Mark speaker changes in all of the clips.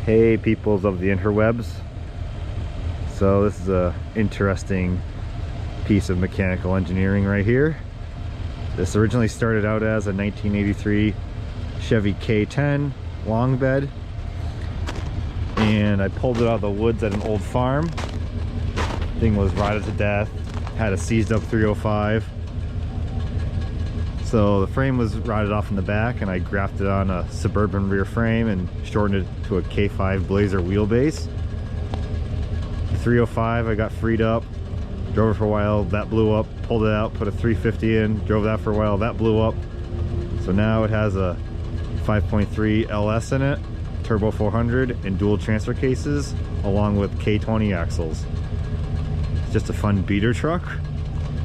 Speaker 1: Hey peoples of the interwebs. So this is a interesting piece of mechanical engineering right here. This originally started out as a 1983 Chevy K10 long bed, and I pulled it out of the woods at an old farm. Thing was rotted to death, had a seized up 305. So the frame was rotted off in the back, and I grafted on a Suburban rear frame and shortened it to a K5 Blazer wheelbase. The 305 I got freed up, drove it for a while, that blew up, pulled it out, put a 350 in, drove that for a while, that blew up. So now it has a 5.3 LS in it, turbo 400, and dual transfer cases, along with K20 axles. It's just a fun beater truck.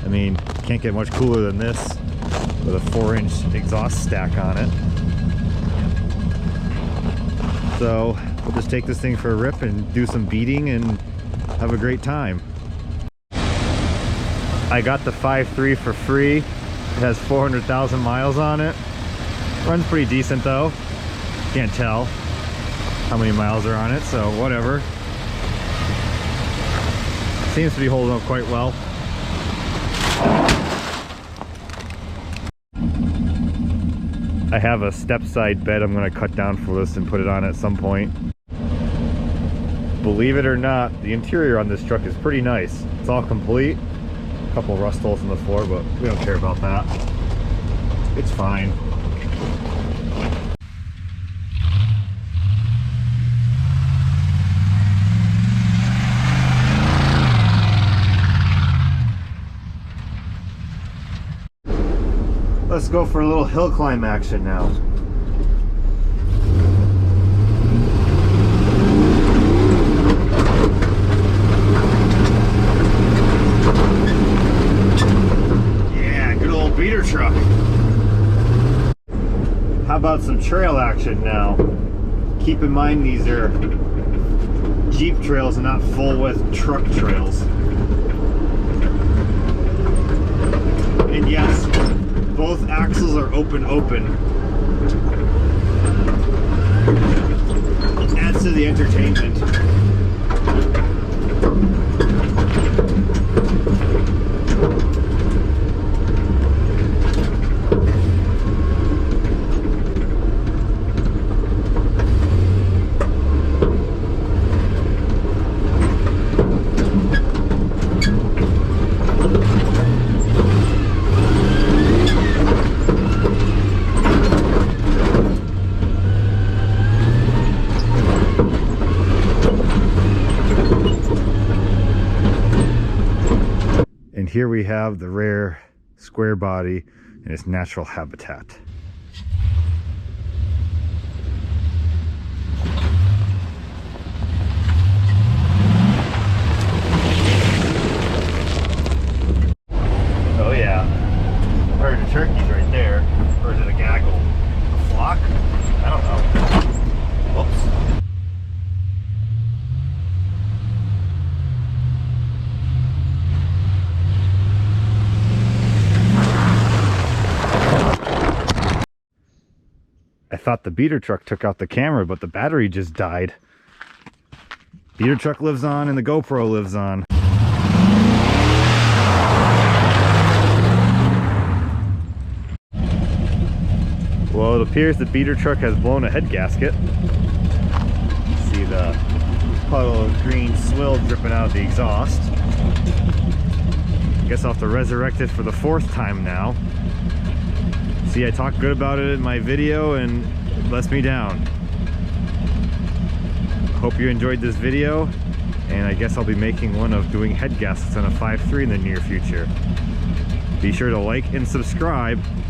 Speaker 1: I mean, can't get much cooler than this, with a 4-inch exhaust stack on it. So we'll just take this thing for a rip and do some beating and have a great time. I got the 5.3 for free. It has 400,000 miles on it. Runs pretty decent though. Can't tell how many miles are on it, so whatever. Seems to be holding up quite well. I have a step side bed I'm going to cut down for this and put it on at some point. Believe it or not, the interior on this truck is pretty nice. It's all complete. A couple rust holes in the floor, but we don't care about that. It's fine. Let's go for a little hill climb action now. Yeah, good old beater truck. How about some trail action now? Keep in mind these are Jeep trails and not full width truck trails. And yes, both axles are open. Adds to the entertainment. And here we have the rare square body in its natural habitat. Oh yeah, herd of turkeys right there. Or is it a gaggle? A flock? I don't know. Whoops. I thought the beater truck took out the camera, but the battery just died. Beater truck lives on and the GoPro lives on. Well, it appears the beater truck has blown a head gasket. See the puddle of green swill dripping out of the exhaust. I guess I'll have to resurrect it for the 4th time now. See, I talked good about it in my video and it lets me down. Hope you enjoyed this video, and I guess I'll be making one of doing head gaskets on a 5.3 in the near future. Be sure to like and subscribe